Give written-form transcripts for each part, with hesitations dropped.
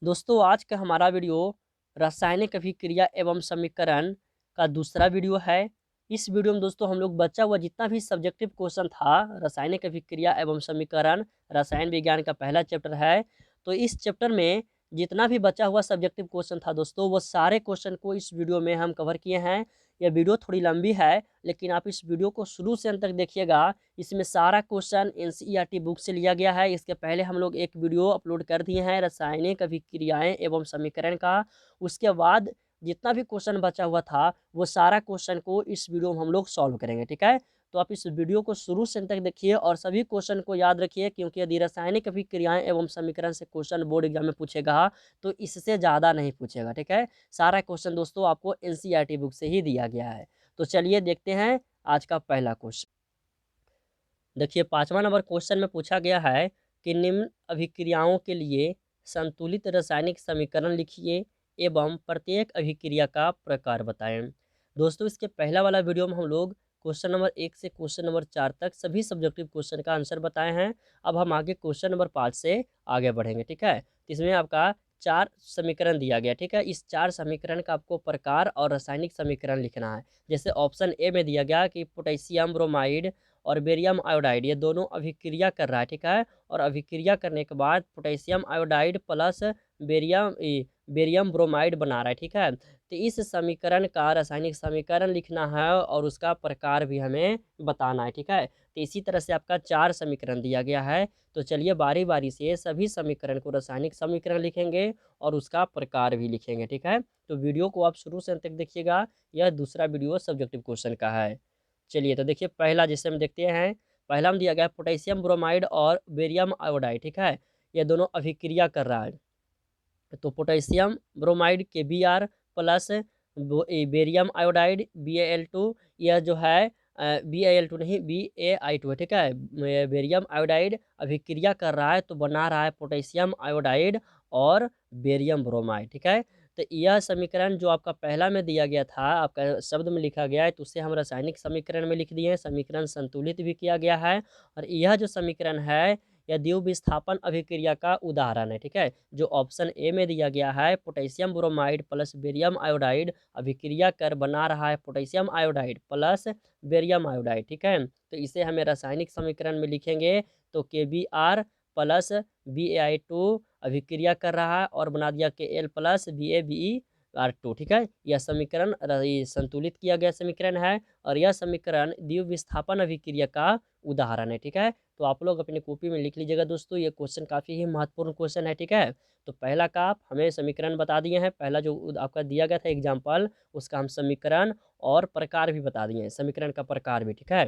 दोस्तों आज का हमारा वीडियो रासायनिक अभिक्रिया एवं समीकरण का दूसरा वीडियो है। इस वीडियो में दोस्तों हम लोग बचा हुआ जितना भी सब्जेक्टिव क्वेश्चन था रासायनिक अभिक्रिया एवं समीकरण रसायन विज्ञान का पहला चैप्टर है। तो इस चैप्टर में जितना भी बचा हुआ सब्जेक्टिव क्वेश्चन था दोस्तों वो सारे क्वेश्चन को इस वीडियो में हम कवर किए हैं। यह वीडियो थोड़ी लंबी है लेकिन आप इस वीडियो को शुरू से अंत तक देखिएगा। इसमें सारा क्वेश्चन एनसीईआरटी बुक से लिया गया है। इसके पहले हम लोग एक वीडियो अपलोड कर दिए हैं रासायनिक अभिक्रियाएं एवं समीकरण का। उसके बाद जितना भी क्वेश्चन बचा हुआ था वो सारा क्वेश्चन को इस वीडियो में हम लोग सॉल्व करेंगे, ठीक है। तो आप इस वीडियो को शुरू से अंत तक देखिए और सभी क्वेश्चन को याद रखिए, क्योंकि यदि रासायनिक अभिक्रियाएं एवं समीकरण से क्वेश्चन बोर्ड एग्जाम में पूछेगा तो इससे ज़्यादा नहीं पूछेगा, ठीक है। सारा क्वेश्चन दोस्तों आपको एनसीईआरटी बुक से ही दिया गया है। तो चलिए देखते हैं आज का पहला क्वेश्चन। देखिए 5वां नंबर क्वेश्चन में पूछा गया है कि निम्न अभिक्रियाओं के लिए संतुलित रासायनिक समीकरण लिखिए एवं प्रत्येक अभिक्रिया का प्रकार बताएं। दोस्तों इसके पहला वाला वीडियो में हम लोग क्वेश्चन नंबर 1 से क्वेश्चन नंबर 4 तक सभी सब्जेक्टिव क्वेश्चन का आंसर बताए हैं। अब हम आगे क्वेश्चन नंबर 5 से आगे बढ़ेंगे, ठीक है। तो इसमें आपका 4 समीकरण दिया गया, ठीक है। इस 4 समीकरण का आपको प्रकार और रासायनिक समीकरण लिखना है। जैसे ऑप्शन ए में दिया गया कि पोटेशियम ब्रोमाइड और बेरियम आयोडाइड ये दोनों अभिक्रिया कर रहा है, ठीक है। और अभिक्रिया करने के बाद potassium iodide plus barium bromide बना रहा है, ठीक है। तो इस समीकरण का रासायनिक समीकरण लिखना है और उसका प्रकार भी हमें बताना है, ठीक है। तो इसी तरह से आपका 4 समीकरण दिया गया है। तो चलिए बारी बारी से सभी समीकरण को रासायनिक समीकरण लिखेंगे और उसका प्रकार भी लिखेंगे, ठीक है। तो वीडियो को आप शुरू से अंत तक देखिएगा। यह दूसरा वीडियो सब्जेक्टिव क्वेश्चन का है। चलिए तो देखिए पहला जिसे हम देखते हैं, पहला में दिया गया है पोटेशियम ब्रोमाइड और बेरियम आयोडाइड, ठीक है। ये दोनों अभिक्रिया कर रहा है। तो पोटेशियम ब्रोमाइड के B R plus barium iodide BaL2, यह जो है BaL2 नहीं BaI2 है, ठीक है। बेरियम आयोडाइड अभिक्रिया कर रहा है तो बना रहा है पोटेशियम आयोडाइड और बेरियम ब्रोमाइड, ठीक है। तो यह समीकरण जो आपका पहला में दिया गया था आपका शब्द में लिखा गया है तो उसे हम रासायनिक समीकरण में लिख दिए हैं। समीकरण संतुलित भी किया गया है और यह जो समीकरण है यह द्वितीय विस्थापन अभिक्रिया का उदाहरण है, ठीक है। जो ऑप्शन ए में दिया गया है potassium bromide plus barium iodide अभिक्रिया कर बना रहा है potassium iodide plus barium iodide, ठीक है। तो इसे हमें रासायनिक समीकरण में लिखेंगे तो KBr प्लस BaI2 अभिक्रिया कर रहा है और बना दिया KL प्लस BaBeR2, ठीक है। यह समीकरण संतुलित किया गया समीकरण है और यह समीकरण द्वितीय विस्थापन अभिक्रिया का उदाहरण है, ठीक है। तो आप लोग अपनी कॉपी में लिख लीजिएगा दोस्तों, ये क्वेश्चन काफ़ी ही महत्वपूर्ण क्वेश्चन है, ठीक है। तो पहला का आप हमें समीकरण बता दिए हैं, पहला जो आपका दिया गया था एग्जाम्पल उसका हम समीकरण और प्रकार भी बता दिए हैं, समीकरण का प्रकार भी, ठीक है।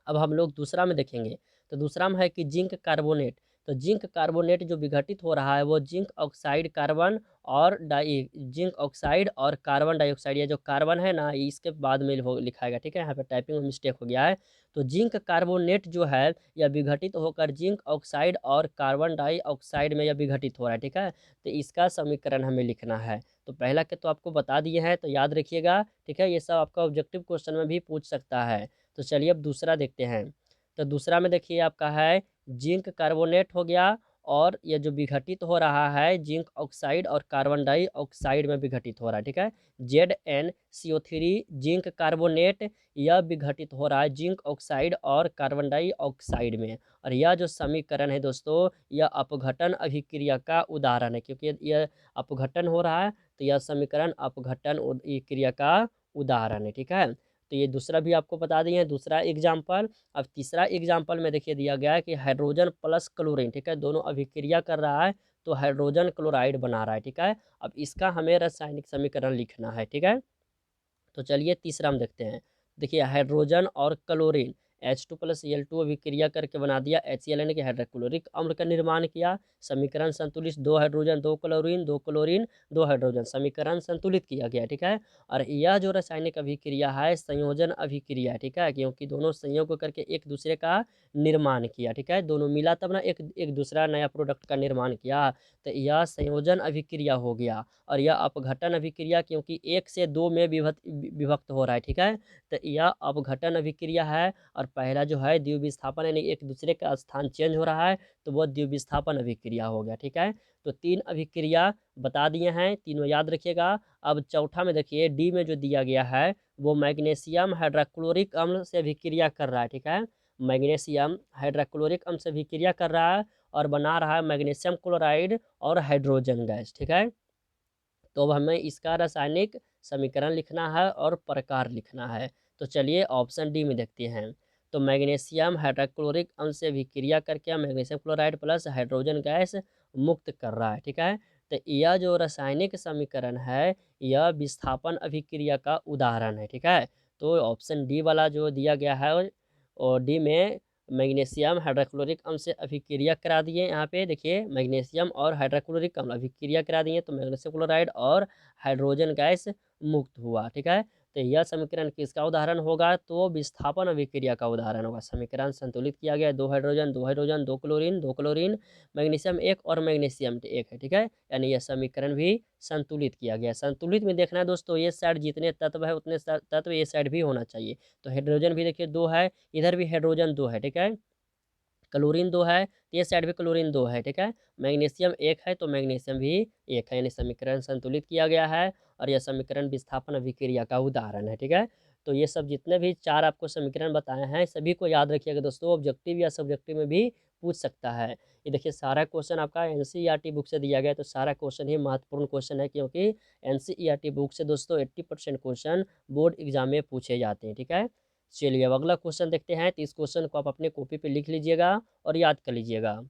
अब हम लोग दूसरा में देखेंगे। तो दूसरा में है कि जिंक कार्बोनेट। तो जिंक कार्बोनेट जो विघटित हो रहा है वो जिंक ऑक्साइड कार्बन और जिंक ऑक्साइड और कार्बन डाइऑक्साइड, ये जो कार्बन है ना इसके बाद में लिखाएगा, ठीक है। यहाँ पे टाइपिंग में मिस्टेक हो गया है। तो जिंक कार्बोनेट जो है यह विघटित होकर जिंक ऑक्साइड और कार्बन डाइऑक्साइड में यह विघटित हो रहा है, ठीक है। तो इसका समीकरण हमें लिखना है। तो पहला के तो आपको बता दिए हैं तो याद रखिएगा, ठीक है। ये सब आपका ऑब्जेक्टिव क्वेश्चन में भी पूछ सकता है। तो चलिए अब दूसरा देखते हैं। तो दूसरा में देखिए आपका है जिंक कार्बोनेट हो गया और ये जो विघटित हो रहा है जिंक ऑक्साइड और कार्बन डाइऑक्साइड में विघटित हो रहा है, ठीक है। ZnCO3 जिंक कार्बोनेट यह विघटित हो रहा है जिंक ऑक्साइड और कार्बन डाइऑक्साइड में। और यह जो समीकरण है दोस्तों यह अपघटन अभिक्रिया का उदाहरण है, क्योंकि यह अपघटन हो रहा है तो यह समीकरण अपघटन क्रिया का उदाहरण है, ठीक है। तो ये दूसरा भी आपको बता दिए हैं, दूसरा एग्जाम्पल। अब तीसरा एग्जाम्पल में देखिए दिया गया है कि हाइड्रोजन प्लस क्लोरीन, ठीक है, दोनों अभिक्रिया कर रहा है तो हाइड्रोजन क्लोराइड बना रहा है, ठीक है। अब इसका हमें रासायनिक समीकरण लिखना है, ठीक है। तो चलिए तीसरा हम देखते हैं। देखिए हाइड्रोजन और क्लोरीन H2 प्लस Cl2 अभिक्रिया करके बना दिया HCl यानी कि हाइड्रोक्लोरिक अम्ल का निर्माण किया। समीकरण संतुलित, 2 हाइड्रोजन 2 क्लोरीन 2 क्लोरीन 2 हाइड्रोजन, समीकरण संतुलित किया गया, ठीक है। और यह जो रासायनिक अभिक्रिया है संयोजन अभिक्रिया, ठीक है, क्योंकि दोनों संयोग करके एक दूसरे का निर्माण किया, ठीक है। दोनों मिला तब ना एक दूसरा नया प्रोडक्ट का निर्माण किया। तो यह संयोजन अभिक्रिया हो गया। और यह अपघटन अभिक्रिया क्योंकि 1 से 2 में विभक्त हो रहा है, ठीक है। तो यह अपघटन अभिक्रिया है और पहला जो है द्विविस्थापन यानी एक दूसरे का स्थान चेंज हो रहा है, तो वो द्विविस्थापन अभिक्रिया हो गया। ठीक है, तो 3 अभिक्रिया बता दिए हैं, तीनों याद रखिएगा। अब चौथा में देखिए डी में जो दिया गया है वो मैग्नीशियम हाइड्रोक्लोरिक अम्ल से अभिक्रिया कर रहा है। ठीक है, मैग्नीशियम हाइड्रोक्लोरिक अम्ल से अभिक्रिया कर रहा है और बना रहा है मैग्नीशियम क्लोराइड और हाइड्रोजन गैस। ठीक है, तो अब हमें इसका रासायनिक समीकरण लिखना है और प्रकार लिखना है। तो चलिए ऑप्शन डी में देखते हैं। तो मैग्नीशियम हाइड्रोक्लोरिक अम्ल से अभिक्रिया करके magnesium chloride plus hydrogen gas मुक्त कर रहा है। ठीक है, तो यह जो रासायनिक समीकरण है यह विस्थापन अभिक्रिया का उदाहरण है। ठीक है, तो ऑप्शन डी वाला जो दिया गया है और डी में मैग्नीशियम हाइड्रोक्लोरिक अम्ल से अभिक्रिया करा दिए। यहाँ पे देखिए मैग्नीशियम और हाइड्रोक्लोरिक अम्ल अभिक्रिया करा दिए तो मैग्नीशियम क्लोराइड और हाइड्रोजन गैस मुक्त हुआ। ठीक है, तो यह समीकरण किसका उदाहरण होगा, तो विस्थापन अभिक्रिया का उदाहरण होगा। समीकरण संतुलित किया गया, दो हाइड्रोजन दो हाइड्रोजन दो क्लोरीन मैग्नीशियम एक और मैग्नीशियम एक है। ठीक है, यानी यह समीकरण भी संतुलित किया गया। संतुलित में देखना है दोस्तों, ये साइड जितने तत्व है उतने तत्व ये साइड भी होना चाहिए। तो हाइड्रोजन भी देखिए दो है, इधर भी हाइड्रोजन दो है। ठीक है, क्लोरीन दो है तो ये साइड भी क्लोरीन दो है। ठीक है, मैग्नीशियम एक है तो मैग्नीशियम भी एक है, यानी समीकरण संतुलित किया गया है और यह समीकरण विस्थापन अभिक्रिया का उदाहरण है। ठीक है, तो ये सब जितने भी चार आपको समीकरण बताए हैं सभी को याद रखिएगा दोस्तों, ऑब्जेक्टिव या सब्जेक्टिव में भी पूछ सकता है। ये देखिए सारा क्वेश्चन आपका एनसीईआरटी बुक से दिया गया, तो सारा क्वेश्चन ही महत्वपूर्ण क्वेश्चन है क्योंकि एनसीईआरटी बुक से दोस्तों 80% क्वेश्चन बोर्ड एग्जाम में पूछे जाते हैं। ठीक है, चलिए अब अगला क्वेश्चन देखते हैं। तो इस क्वेश्चन को आप अपने कॉपी पे लिख लीजिएगा और याद कर लीजिएगा।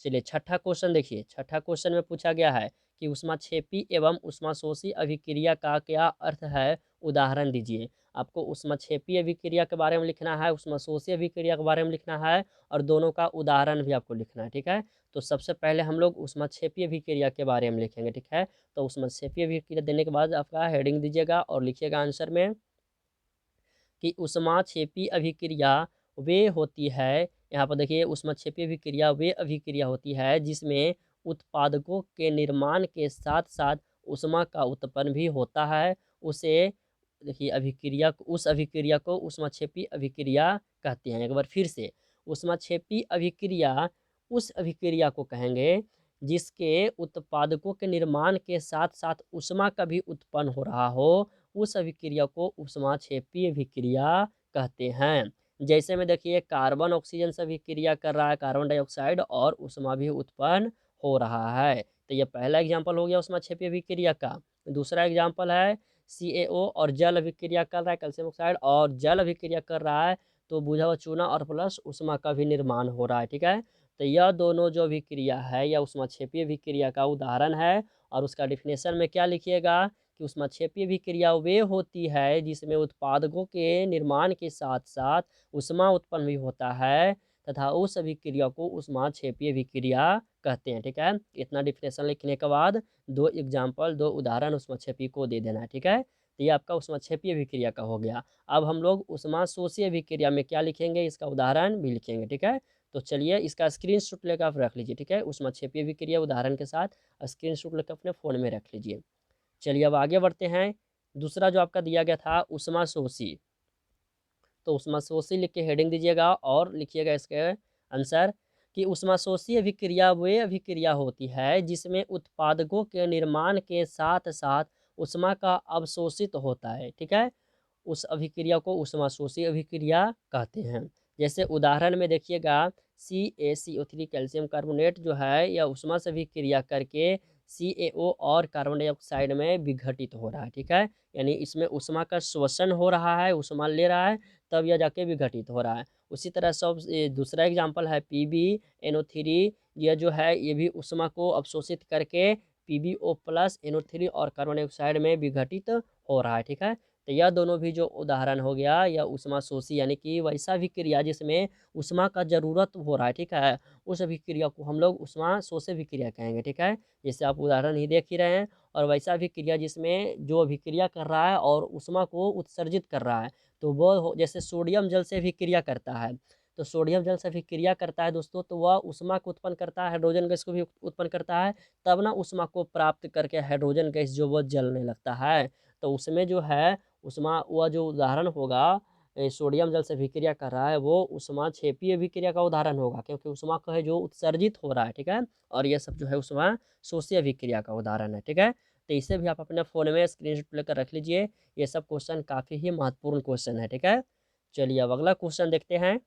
चलिए छठा क्वेश्चन देखिए, छठा क्वेश्चन में पूछा गया है कि ऊष्माक्षेपी एवं ऊष्माशोषी अभिक्रिया का क्या अर्थ है, उदाहरण दीजिए। आपको ऊष्माक्षेपी अभिक्रिया के बारे में लिखना है, ऊष्माशोषी अभिक्रिया के बारे में लिखना है और दोनों का उदाहरण भी आपको लिखना है। ठीक है, तो सबसे पहले हम लोग ऊष्माक्षेपी अभिक्रिया के बारे में लिखेंगे। ठीक है, तो ऊष्माक्षेपी अभिक्रिया देने के बाद आपका हेडिंग दीजिएगा और लिखिएगा आंसर में कि ऊष्माक्षेपी अभिक्रिया वे होती है, यहाँ पर देखिए ऊष्माक्षेपी अभिक्रिया वे अभिक्रिया होती है जिसमें उत्पादकों के निर्माण के साथ साथ ऊष्मा का उत्पन्न भी होता है। उसे देखिए अभिक्रिया उस अभिक्रिया को ऊष्माक्षेपी अभिक्रिया कहते हैं। एक बार फिर से, ऊष्माक्षेपी अभिक्रिया उस अभिक्रिया को कहेंगे जिसके उत्पादकों के निर्माण के साथ साथ ऊष्मा का भी उत्पन्न हो रहा हो, उस अभिक्रिया को ऊष्माक्षेपी अभिक्रिया कहते हैं। जैसे में देखिए कार्बन ऑक्सीजन से अभिक्रिया कर रहा है, कार्बन डाइऑक्साइड, और ऊष्मा भी उत्पन्न हो रहा है। तो ये पहला एग्जाम्पल हो गया ऊष्माक्षेपी अभिक्रिया का। दूसरा एग्जाम्पल है CaO और जल अभिक्रिया कर रहा है, कैल्शियम ऑक्साइड और जल अभिक्रिया कर रहा है तो बुझा हुआ चूना और प्लस ऊष्मा का भी निर्माण हो रहा है। ठीक है, तो यह दोनों जो अभिक्रिया है यह ऊष्माक्षेपी अभिक्रिया का उदाहरण है। और उसका डिफिनेशन में क्या लिखिएगा कि ऊष्माक्षेपी अभिक्रिया वे होती है जिसमें उत्पादकों के निर्माण के साथ साथ ऊष्मा उत्पन्न भी होता है तथा उस अभिक्रिया को ऊष्माक्षेपी अभिक्रिया कहते हैं। ठीक है, इतना डिफिनेशन लिखने के बाद दो एग्जाम्पल दो उदाहरण ऊष्माक्षेपी को दे देना है। ठीक है, तो ये आपका ऊष्माक्षेपी अभिक्रिया का हो गया। अब हम लोग ऊष्माशोषी अभिक्रिया में क्या लिखेंगे, इसका उदाहरण भी लिखेंगे। ठीक है, तो चलिए इसका स्क्रीनशॉट लेकर आप रख लीजिए। ठीक है, ऊष्माक्षेपी अभिक्रिया उदाहरण के साथ स्क्रीनशॉट लेकर अपने फ़ोन में रख लीजिए। चलिए अब आगे बढ़ते हैं। दूसरा जो आपका दिया गया था ऊष्माशोषी, तो ऊष्माशोषी लिख के हेडिंग दीजिएगा और लिखिएगा इसके आंसर कि ऊष्माशोषी अभिक्रिया वे अभिक्रिया होती है जिसमें उत्पादकों के निर्माण के साथ साथ ऊष्मा का अवशोषित होता है। ठीक है, उस अभिक्रिया को ऊष्माशोषी अभिक्रिया कहते हैं। जैसे उदाहरण में देखिएगा CaCO3 कैल्शियम कार्बोनेट जो है यह ऊष्मा से अभिक्रिया करके CaO और कार्बन डाइऑक्साइड में विघटित हो रहा है। ठीक है, यानी इसमें ऊष्मा का श्वसन हो रहा है, ऊष्मा ले रहा है तब यह जाके विघटित हो रहा है। उसी तरह सब दूसरा एग्जाम्पल है PbNO3, यह जो है ये भी ऊष्मा को अवशोषित करके PbO+NO3 और कार्बन डाइऑक्साइड में विघटित हो रहा है। ठीक है, तो यह दोनों भी जो उदाहरण हो गया यह ऊष्माशोषी यानी कि वैसा अभिक्रिया जिसमें ऊष्मा का जरूरत हो रहा है। ठीक है, उस अभिक्रिया को हम लोग ऊष्माशोषी अभिक्रिया कहेंगे। ठीक है, जैसे आप उदाहरण ही देख ही रहे हैं। और वैसा अभिक्रिया जिसमें जो अभिक्रिया कर रहा है और ऊष्मा को उत्सर्जित कर रहा है, तो वो जैसे सोडियम जल से अभिक्रिया करता है, तो सोडियम जल से अभिक्रिया करता है दोस्तों तो वह ऊष्मा को उत्पन्न करता है, हाइड्रोजन गैस को भी उत्पन्न करता है, तब ना ऊष्मा को प्राप्त करके हाइड्रोजन गैस जो वो जलने लगता है। तो उसमें जो है ऊष्मा वह जो उदाहरण होगा सोडियम जल से अभिक्रिया कर रहा है वो ऊष्माक्षेपीय अभिक्रिया का उदाहरण होगा, क्योंकि ऊष्मा का है जो उत्सर्जित हो रहा है, ठीक है। और ये सब जो है ऊष्मा शोषी अभिक्रिया का उदाहरण है, ठीक है। तो इसे भी आप अपने फ़ोन में स्क्रीनशॉट लेकर रख लीजिए। ये सब क्वेश्चन काफ़ी ही महत्वपूर्ण क्वेश्चन है, ठीक है। चलिए अब अगला क्वेश्चन देखते हैं।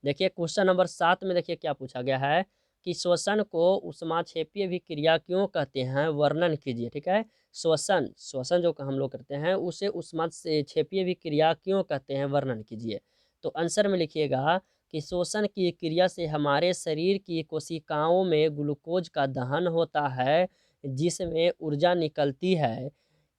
देखिए क्वेश्चन नंबर 7 में देखिए क्या पूछा गया है कि श्वसन को ऊष्माक्षेपीय अभिक्रिया क्यों कहते हैं, वर्णन कीजिए, ठीक है। श्वसन श्वसन जो हम लोग करते हैं उसे ऊष्माक्षेपीय अभिक्रिया क्यों कहते हैं, वर्णन कीजिए। तो आंसर में लिखिएगा कि श्वसन की क्रिया से हमारे शरीर की कोशिकाओं में ग्लूकोज का दहन होता है, जिसमें ऊर्जा निकलती है।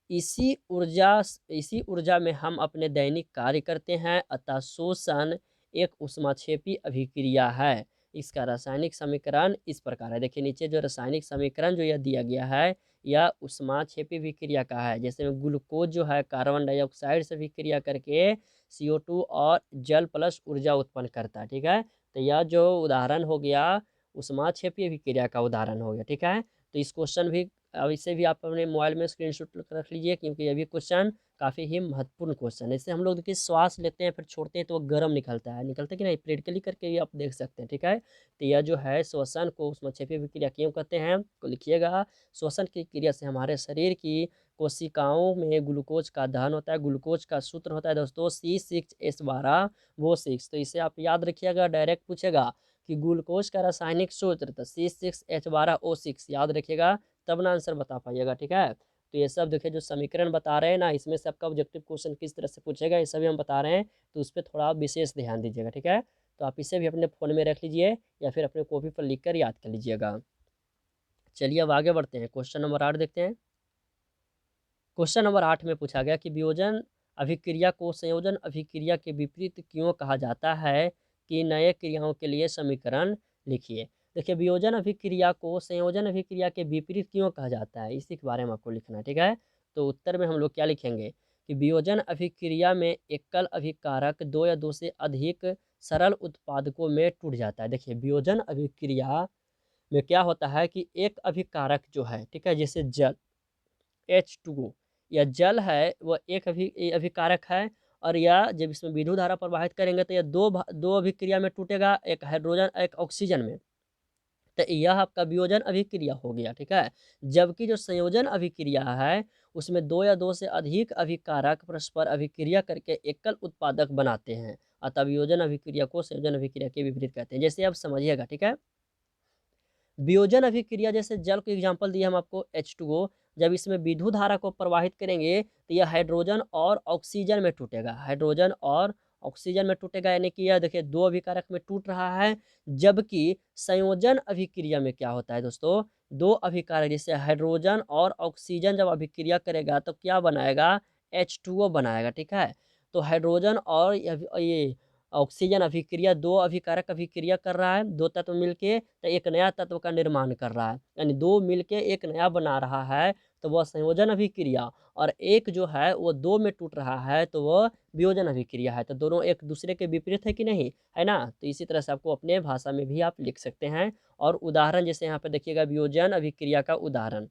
इसी ऊर्जा में हम अपने दैनिक कार्य करते हैं, अतः श्वसन एक ऊष्माक्षेपी अभिक्रिया है। इसका रासायनिक समीकरण इस प्रकार है। देखिए नीचे जो रासायनिक समीकरण जो यह दिया गया है यह ऊष्माक्षेपी अभिक्रिया का है। जैसे ग्लूकोज जो है कार्बन डाइऑक्साइड से अभिक्रिया करके CO2 और जल प्लस ऊर्जा उत्पन्न करता है, ठीक है। तो यह जो उदाहरण हो गया ऊष्माक्षेपी अभिक्रिया का उदाहरण हो गया, ठीक है। तो इस क्वेश्चन भी अब इसे भी आप अपने मोबाइल में स्क्रीनशॉट रख लीजिए, क्योंकि ये भी क्वेश्चन काफ़ी ही महत्वपूर्ण क्वेश्चन है। इससे हम लोग देखिए श्वास लेते हैं फिर छोड़ते हैं तो वो गर्म निकलता है, निकलता है कि नहीं, प्रैक्टिकली करके भी आप देख सकते हैं, ठीक है। तो यह जो है श्वसन को ऊष्माक्षेपीय अभिक्रिया क्यों कहते हैं तो लिखिएगा, श्वसन की क्रिया से हमारे शरीर की कोशिकाओं में ग्लूकोज का दहन होता है। ग्लूकोज का सूत्र होता है दोस्तों C6H12O6। तो इसे आप याद रखिएगा, डायरेक्ट पूछेगा कि ग्लूकोज का रासायनिक सूत्र, तो C6H12O6 याद रखिएगा, तब ना आंसर बता पाइएगा, ठीक है। तो ये सब देखिए जो समीकरण बता रहे हैं ना, इसमें से आपका ऑब्जेक्टिव क्वेश्चन किस तरह से पूछेगा ये सभी हम बता रहे हैं, तो उस पर थोड़ा आप विशेष ध्यान दीजिएगा, ठीक है। तो आप इसे भी अपने फ़ोन में रख लीजिए या फिर अपने कॉपी पर लिख कर याद कर लीजिएगा। चलिए अब आगे बढ़ते हैं, क्वेश्चन नंबर 8 देखते हैं। क्वेश्चन नंबर 8 में पूछा गया कि वियोजन अभिक्रिया को संयोजन अभिक्रिया के विपरीत क्यों कहा जाता है, कि नए क्रियाओं के लिए समीकरण लिखिए। देखिए वियोजन अभिक्रिया को संयोजन अभिक्रिया के विपरीत क्यों कहा जाता है, इसी के बारे में आपको लिखना है, ठीक है। तो उत्तर में हम लोग क्या लिखेंगे कि वियोजन अभिक्रिया में एकल अभिकारक दो या दो से अधिक सरल उत्पादकों में टूट जाता है। देखिए वियोजन अभिक्रिया में क्या होता है कि एक अभिकारक जो है, ठीक है, जैसे जल H2O या जल है वह एक अभिकारक है, और यह जब इसमें विद्युत धारा प्रवाहित करेंगे तो यह दो अभिक्रिया में टूटेगा, एक हाइड्रोजन एक ऑक्सीजन में। तो यह आपका वियोजन अभिक्रिया हो गया, ठीक है। जबकि जो संयोजन अभिक्रिया है उसमें दो या दो से अधिक अभिकारक परस्पर अभिक्रिया करके एकल उत्पादक बनाते हैं, अतः वियोजन अभिक्रिया को संयोजन अभिक्रिया के विपरीत कहते हैं। जैसे आप समझिएगा, ठीक है। वियोजन अभिक्रिया जैसे जल को एग्जाम्पल दिया हम आपको H2O, जब इसमें विद्युत धारा को प्रवाहित करेंगे तो यह हाइड्रोजन और ऑक्सीजन में टूटेगा, हाइड्रोजन और ऑक्सीजन में टूटेगा, यानी कि यह देखिए दो अभिकारक में टूट रहा है। जबकि संयोजन अभिक्रिया में क्या होता है दोस्तों, दो अभिकारक जैसे हाइड्रोजन और ऑक्सीजन जब अभिक्रिया करेगा तो क्या बनाएगा, H2O बनाएगा, ठीक है। तो हाइड्रोजन और ये ऑक्सीजन अभिक्रिया दो अभिकारक अभिक्रिया कर रहा है, दो तत्व मिलके तो एक नया तत्व का निर्माण कर रहा है, यानी दो मिलके एक नया बना रहा है, तो वह संयोजन अभिक्रिया। और एक जो है वो दो में टूट रहा है तो वह वियोजन अभिक्रिया है। तो दोनों एक दूसरे के विपरीत है कि नहीं, है ना। तो इसी तरह से आपको अपने भाषा में भी आप लिख सकते हैं। और उदाहरण जैसे यहाँ पे देखिएगा वियोजन अभिक्रिया का उदाहरण,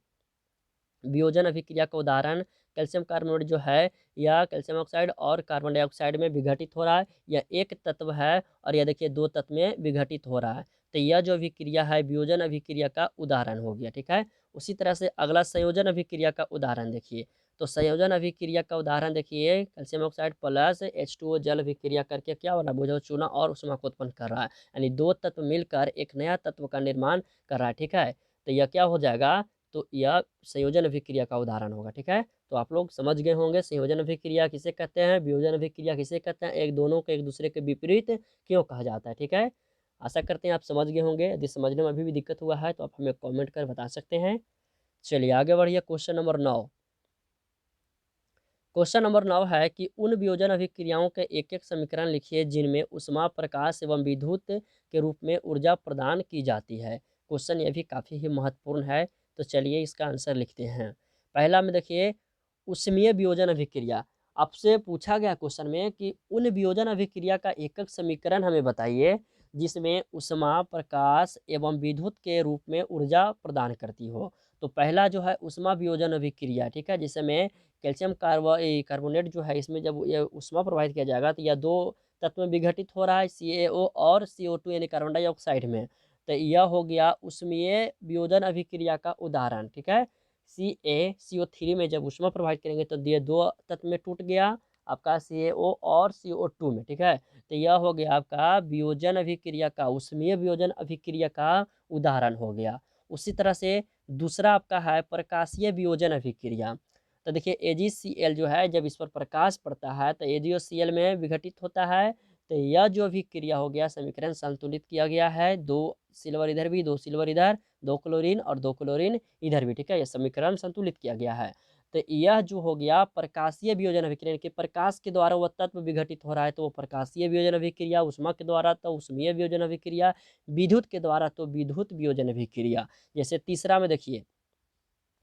वियोजन अभिक्रिया का उदाहरण कैल्शियम कार्बोनेट जो है या कैल्शियम ऑक्साइड और कार्बन डाइऑक्साइड में विघटित हो रहा है, यह एक तत्व है और यह देखिए दो तत्व में विघटित हो रहा है। तो यह जो अभिक्रिया है वियोजन अभिक्रिया का उदाहरण हो गया, ठीक है। उसी तरह से अगला संयोजन अभिक्रिया का उदाहरण देखिए। तो संयोजन अभिक्रिया का उदाहरण देखिए, कैल्शियम ऑक्साइड प्लस H2O जल अभिक्रिया करके क्या बना, बोझा चूना और ऊष्मा को उत्पन्न कर रहा है, यानी दो तत्व मिलकर एक नया तत्व का निर्माण कर रहा है, ठीक है। तो यह क्या हो जाएगा, तो यह संयोजन अभिक्रिया का उदाहरण होगा, ठीक है। तो आप लोग समझ गए होंगे संयोजन अभिक्रिया किसे कहते हैं, वियोजन अभिक्रिया किसे कहते हैं, एक दोनों को एक दूसरे के विपरीत क्यों कहा जाता है, ठीक है। आशा करते हैं आप समझ गए होंगे। यदि समझने में अभी भी दिक्कत हुआ है तो आप हमें कमेंट कर बता सकते हैं। चलिए आगे बढ़िए, क्वेश्चन नंबर 9। क्वेश्चन नंबर 9 है कि उन वियोजन अभिक्रियाओं के एक एक समीकरण लिखिए जिनमें ऊष्मा प्रकाश एवं विद्युत के रूप में ऊर्जा प्रदान की जाती है। क्वेश्चन ये भी काफ़ी ही महत्वपूर्ण है, तो चलिए इसका आंसर लिखते हैं। पहला में देखिए ऊष्मीय वियोजन अभिक्रिया, आपसे पूछा गया क्वेश्चन में कि उन वियोजन अभिक्रिया का एक एक समीकरण हमें बताइए जिसमें ऊष्मा प्रकाश एवं विद्युत के रूप में ऊर्जा प्रदान करती हो। तो पहला जो है उष्मा वियोजन अभिक्रिया, ठीक है, जिसमें में कैल्शियम कार्बोनेट जो है, इसमें जब ये उष्मा प्रवाहित किया जाएगा तो यह दो तत्व में विघटित हो रहा है, CaO और CO2 यानी कार्बन डाइऑक्साइड में। तो यह हो गया उष्मीय वियोजन अभिक्रिया का उदाहरण, ठीक है। CaCO3 में जब उष्मा प्रभावित करेंगे तो ये दो तत्व में टूट गया आपका CaO और CO2 में, ठीक है। तो यह हो गया आपका वियोजन अभिक्रिया का, उष्मीय वियोजन अभिक्रिया का उदाहरण हो गया। उसी तरह से दूसरा आपका है प्रकाशीय वियोजन अभिक्रिया। तो देखिए AgCl जो है जब इस पर प्रकाश पड़ता है तो AgCl में विघटित होता है। तो यह जो अभिक्रिया हो गया, समीकरण संतुलित किया गया है, 2 सिल्वर इधर भी, 2 सिल्वर इधर, 2 क्लोरीन और 2 क्लोरीन इधर भी, ठीक है। यह समीकरण संतुलित किया गया है। तो यह जो हो गया प्रकाशीय वियोजन अभिक्रिया के प्रकाश के द्वारा वह तत्व विघटित हो रहा है तो वो प्रकाशीय वियोजन अभिक्रिया, उष्मा के द्वारा तो उष्मीय वियोजन अभिक्रिया, विद्युत के द्वारा तो विद्युत वियोजन अभिक्रिया। जैसे तीसरा में देखिए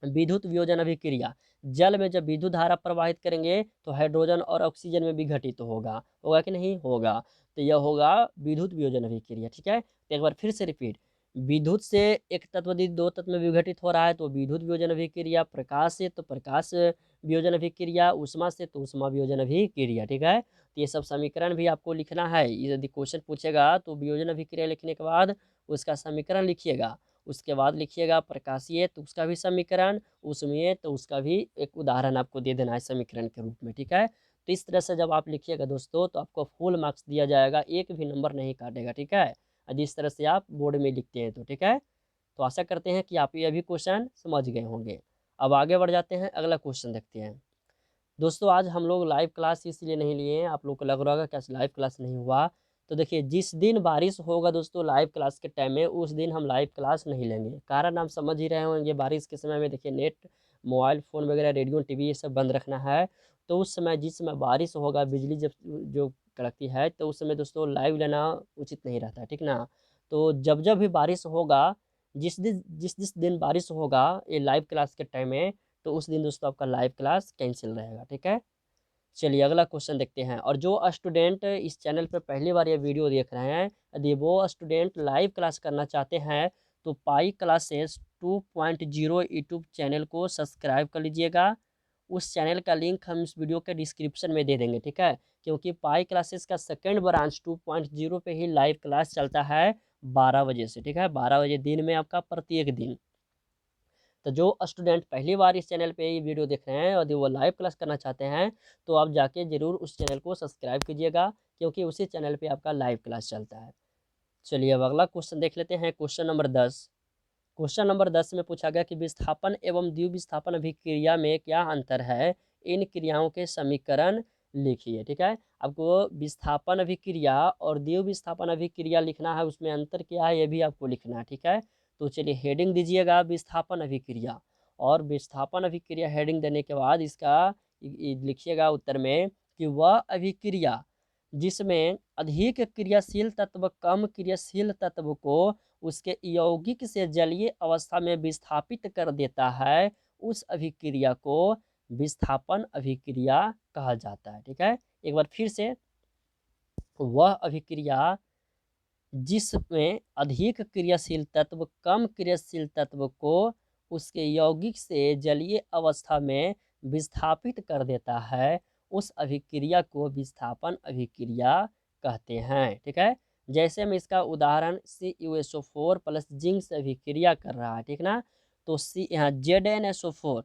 विद्युत वियोजन अभिक्रिया, जल में जब विद्युत धारा प्रवाहित करेंगे तो हाइड्रोजन और ऑक्सीजन में विघटित होगा, होगा कि नहीं होगा। तो यह होगा विद्युत वियोजन अभिक्रिया, ठीक है। तो एक बार फिर से रिपीट, विद्युत से एक तत्व यदि दो तत्व में विघटित हो रहा है तो विद्युत वियोजन अभिक्रिया, प्रकाश से तो प्रकाश वियोजन अभिक्रिया, उष्मा से तो उष्मा वियोजन अभिक्रिया, ठीक है। तो ये सब समीकरण भी आपको लिखना है, यदि क्वेश्चन पूछेगा तो वियोजन अभिक्रिया लिखने के बाद उसका समीकरण लिखिएगा, उसके बाद लिखिएगा प्रकाशीय तो उसका भी समीकरण, उष्मीय तो उसका भी एक उदाहरण आपको दे देना है समीकरण के रूप में, ठीक है। तो इस तरह से जब आप लिखिएगा दोस्तों तो आपको फुल मार्क्स दिया जाएगा, एक भी नंबर नहीं काटेगा, ठीक है। जिस तरह से आप बोर्ड में लिखते हैं तो, ठीक है। तो आशा करते हैं कि आप ये भी क्वेश्चन समझ गए होंगे। अब आगे बढ़ जाते हैं, अगला क्वेश्चन देखते हैं। दोस्तों आज हम लोग लाइव क्लास इसलिए नहीं लिए हैं, आप लोग को लग रहा होगा क्या लाइव क्लास नहीं हुआ। तो देखिए जिस दिन बारिश होगा दोस्तों लाइव क्लास के टाइम में, उस दिन हम लाइव क्लास नहीं लेंगे। कारण आप समझ ही रहे होंगे, बारिश के समय में देखिए नेट, मोबाइल फ़ोन वगैरह, रेडियो, टीवी ये सब बंद रखना है। तो उस समय जिस समय बारिश होगा, बिजली जब जो कड़कती है तो उस समय दोस्तों लाइव लेना उचित नहीं रहता है, ठीक ना। तो जब जब भी बारिश होगा, जिस दिन बारिश होगा ये लाइव क्लास के टाइम में, तो उस दिन दोस्तों आपका लाइव क्लास कैंसिल रहेगा, ठीक है। चलिए अगला क्वेश्चन देखते हैं। और जो स्टूडेंट इस चैनल पर पहली बार ये वीडियो देख रहे हैं, यदि वो स्टूडेंट लाइव क्लास करना चाहते हैं तो पाई क्लासेस 2.0 यूट्यूब चैनल को सब्सक्राइब कर लीजिएगा। उस चैनल का लिंक हम इस वीडियो के डिस्क्रिप्शन में दे देंगे, ठीक है। क्योंकि पाई क्लासेस का सेकेंड ब्रांच 2.0 पे ही लाइव क्लास चलता है 12 बजे से, ठीक है, 12 बजे दिन में आपका प्रत्येक दिन। तो जो स्टूडेंट पहली बार इस चैनल पे ये वीडियो देख रहे हैं, यदि वो लाइव क्लास करना चाहते हैं तो आप जाके ज़रूर उस चैनल को सब्सक्राइब कीजिएगा, क्योंकि उसी चैनल पे आपका लाइव क्लास चलता है। चलिए अब अगला क्वेश्चन देख लेते हैं, क्वेश्चन नंबर 10। क्वेश्चन नंबर 10 में पूछा गया कि विस्थापन एवं द्विविस्थापन अभिक्रिया में क्या अंतर है, इन क्रियाओं के समीकरण लिखिए, ठीक है। आपको विस्थापन अभिक्रिया और द्विविस्थापन अभिक्रिया लिखना है, उसमें अंतर क्या है ये भी आपको लिखना है, ठीक है। तो चलिए हेडिंग दीजिएगा विस्थापन अभिक्रिया, और विस्थापन अभिक्रिया हेडिंग देने के बाद इसका लिखिएगा उत्तर में कि वह अभिक्रिया जिसमें अधिक क्रियाशील तत्व कम क्रियाशील तत्व को उसके यौगिक से जलीय अवस्था में विस्थापित कर देता है, उस अभिक्रिया को विस्थापन अभिक्रिया कहा जाता है, ठीक है। एक बार फिर से, वह अभिक्रिया जिसमें अधिक क्रियाशील तत्व कम क्रियाशील तत्व को उसके यौगिक से जलीय अवस्था में विस्थापित कर देता है, उस अभिक्रिया को विस्थापन अभिक्रिया कहते हैं, ठीक है। जैसे मैं इसका उदाहरण CuSO4 प्लस जिंक से अभिक्रिया कर रहा है, ठीक ना। तो सी यहाँ ZnSO4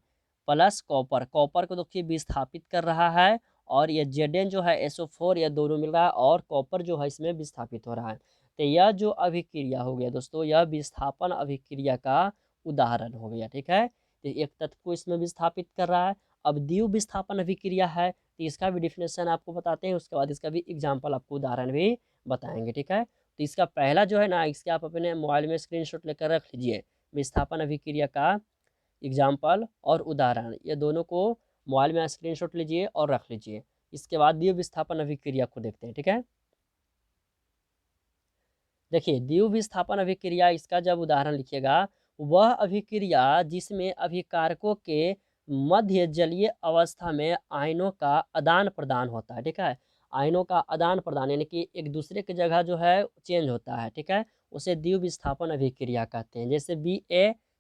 प्लस कॉपर, कॉपर को देखिए विस्थापित कर रहा है, और ये Zn जो है SO4 ये दोनों मिल रहा है, और कॉपर जो है इसमें विस्थापित हो रहा है। तो यह जो अभिक्रिया हो गया दोस्तों, यह विस्थापन अभिक्रिया का उदाहरण हो गया, ठीक है। तो एक तत्व को इसमें विस्थापित कर रहा है। अब द्विव विस्थापन अभिक्रिया है तो इसका भी डिफिनेशन आपको बताते हैं, उसके बाद इसका भी एग्जाम्पल आपको उदाहरण भी बताएंगे, ठीक है। तो इसका पहला जो है ना, इसके आप अपने मोबाइल में स्क्रीनशॉट लेकर रख लीजिए, विस्थापन अभिक्रिया का एग्जाम्पल और उदाहरण, ये दोनों को मोबाइल में स्क्रीनशॉट लीजिए और रख लीजिए। इसके बाद द्विव विस्थापन अभिक्रिया को देखते हैं, ठीक है। देखिए द्विव विस्थापन अभिक्रिया, इसका जब उदाहरण लिखिएगा, वह अभिक्रिया जिसमें अभिकारकों के मध्य जलीय अवस्था में आयनों का आदान प्रदान होता है, ठीक है। आयनों का आदान प्रदान यानी कि एक दूसरे की जगह जो है चेंज होता है, ठीक है, उसे द्विव विस्थापन अभिक्रिया कहते हैं। जैसे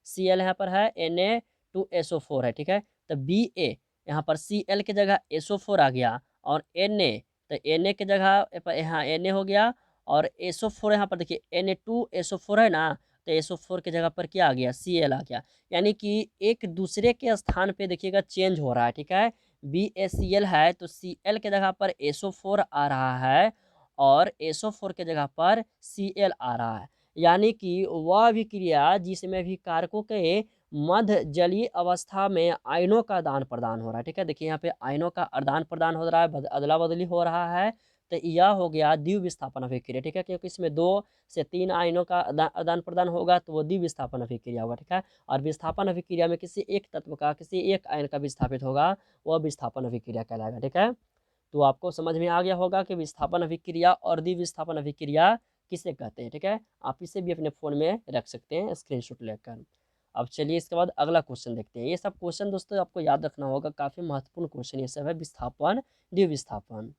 Cl यहाँ पर है, Na2SO4 है, ठीक है। तो Ba यहाँ पर Cl की जगह SO4 आ गया, और Na, तो Na की जगह यहाँ Na हो गया, और SO4 यहाँ पर देखिए Na2SO4 है ना, तो SO4 की जगह पर क्या आ गया, Cl आ गया। यानी कि एक दूसरे के स्थान पे देखिएगा चेंज हो रहा है, ठीक है। BaCl है तो Cl के जगह पर SO4 आ रहा है, और SO4 के जगह पर Cl आ रहा है। यानी कि वह अभिक्रिया जिसमें भी कारकों के मध्य जलीय अवस्था में आयनों का आदान प्रदान हो रहा है, ठीक है। देखिए यहाँ पे आयनों का आदान प्रदान हो रहा है, अदला बदली हो रहा है, तो यह हो गया द्विविस्थापन अभिक्रिया, ठीक है। क्योंकि इसमें 2 से 3 आयनों का आदान प्रदान होगा तो वो द्विविस्थापन अभिक्रिया होगा, ठीक है। और विस्थापन अभिक्रिया में किसी एक तत्व का किसी एक आयन का विस्थापित होगा, वह विस्थापन अभिक्रिया कहलाएगा, ठीक है। तो आपको समझ में आ गया होगा कि विस्थापन अभिक्रिया और द्विविस्थापन अभिक्रिया किसे कहते हैं, ठीक है। आप इसे भी अपने फ़ोन में रख सकते हैं स्क्रीनशॉट लेकर। अब चलिए इसके बाद अगला क्वेश्चन देखते हैं। ये सब क्वेश्चन दोस्तों आपको याद रखना होगा, काफ़ी महत्वपूर्ण क्वेश्चन ये सब है, विस्थापन द्विविस्थापन।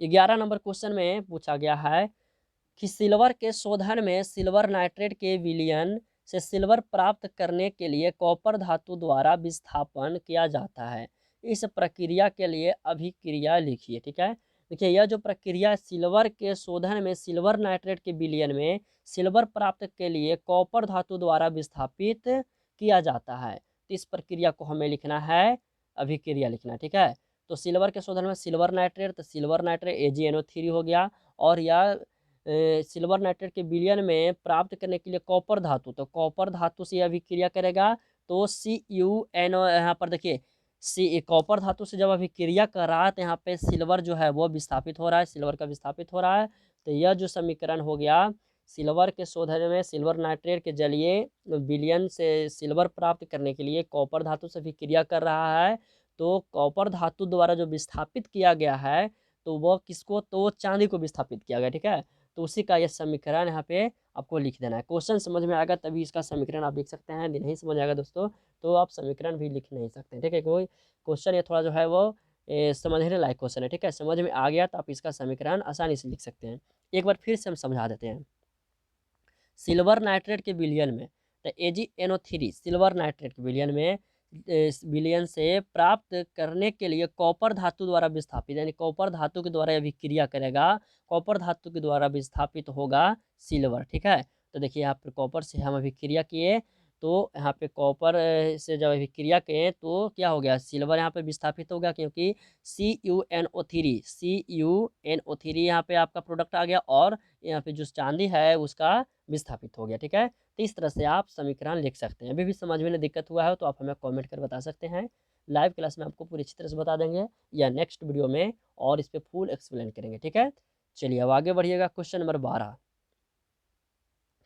11 नंबर क्वेश्चन में पूछा गया है कि सिल्वर के शोधन में सिल्वर नाइट्रेट के विलयन से सिल्वर प्राप्त करने के लिए कॉपर धातु द्वारा विस्थापन किया जाता है। इस प्रक्रिया के लिए अभिक्रिया लिखिए, ठीक है। देखिए यह जो प्रक्रिया सिल्वर के शोधन में सिल्वर नाइट्रेट के विलयन में सिल्वर प्राप्त के लिए कॉपर धातु द्वारा विस्थापित किया जाता है, तो इस प्रक्रिया को हमें लिखना है, अभिक्रिया लिखना है, ठीक है। तो सिल्वर के शोधन में सिल्वर नाइट्रेट, तो सिल्वर नाइट्रेट AgNO3 हो गया, और यह सिल्वर नाइट्रेट के विलयन में प्राप्त करने के लिए कॉपर धातु, तो कॉपर धातु से अभिक्रिया करेगा, तो CuNO यहाँ पर देखिए कॉपर धातु से जब अभिक्रिया कर रहा है तो यहाँ पे सिल्वर जो है वो विस्थापित हो रहा है, सिल्वर का विस्थापित हो रहा है। तो यह जो समीकरण हो गया, सिल्वर के शोधन में सिल्वर नाइट्रेट के जलीय विलयन से सिल्वर प्राप्त करने के लिए कॉपर धातु से अभिक्रिया कर रहा है, तो कॉपर धातु द्वारा जो विस्थापित किया गया है, तो वह किसको, तो चांदी को विस्थापित किया गया, ठीक है। तो उसी का यह समीकरण यहाँ पे आपको लिख देना है। क्वेश्चन समझ में आएगा तभी इसका समीकरण आप लिख सकते हैं, यदि नहीं समझ आएगा दोस्तों तो आप समीकरण भी लिख नहीं सकते, ठीक है। कोई क्वेश्चन ये थोड़ा जो है वो समझने लायक क्वेश्चन है, ठीक है। समझ में आ गया तो आप इसका समीकरण आसानी से लिख सकते हैं। एक बार फिर से हम समझा देते हैं। सिल्वर नाइट्रेट के विलयन में, तो AgNO3 सिल्वर नाइट्रेट के विलयन में विलयन से प्राप्त करने के लिए कॉपर धातु द्वारा विस्थापित, यानी कॉपर धातु के द्वारा अभिक्रिया करेगा, कॉपर धातु के द्वारा विस्थापित होगा सिल्वर, ठीक है। तो देखिए यहाँ पर कॉपर से हम अभिक्रिया किए, तो यहाँ पे कॉपर से जब अभिक्रिया किए तो क्या हो गया, सिल्वर यहाँ पे विस्थापित हो गया, क्योंकि CuNO3 यहाँ पे आपका प्रोडक्ट आ गया, और यहाँ पे जो चांदी है उसका विस्थापित हो गया, ठीक है। तो इस तरह से आप समीकरण लिख सकते हैं। अभी भी समझ में दिक्कत हुआ है तो आप हमें कमेंट कर बता सकते हैं। लाइव क्लास में आपको पूरी अच्छी तरह से बता देंगे, या नेक्स्ट वीडियो में और इस पर फुल एक्सप्लेन करेंगे, ठीक है। चलिए अब आगे बढ़िएगा। Question number 12।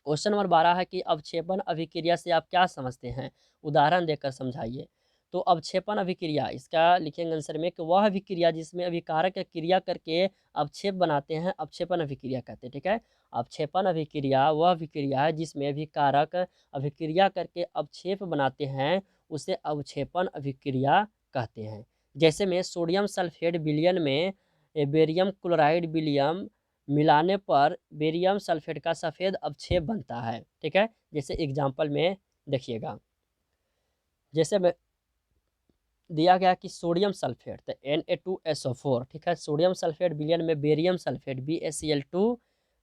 क्वेश्चन नंबर 12 है कि अवक्षेपण अभिक्रिया से आप क्या समझते हैं, उदाहरण देकर समझाइए। तो अवक्षेपण अभिक्रिया, इसका लिखेंगे आंसर में कि वह अभिक्रिया जिसमें अभिकारक क्रिया करके अवक्षेप बनाते हैं, अवक्षेपण अभिक्रिया कहते हैं, ठीक है। अवक्षेपण अभिक्रिया वह अभिक्रिया है जिसमें अभिकारक अभिक्रिया करके अवक्षेप बनाते हैं, उसे अवक्षेपण अभिक्रिया कहते हैं। जैसे में सोडियम सल्फेट विलयन में बेरियम क्लोराइड विलियम मिलाने पर बेरियम सल्फेट का सफ़ेद अवक्षेप बनता है, ठीक है। जैसे एग्जाम्पल में देखिएगा, जैसे में दिया गया कि सोडियम सल्फेट, तो Na2SO4, ठीक है। सोडियम सल्फेट विलयन में बेरियम सल्फेट BaCl2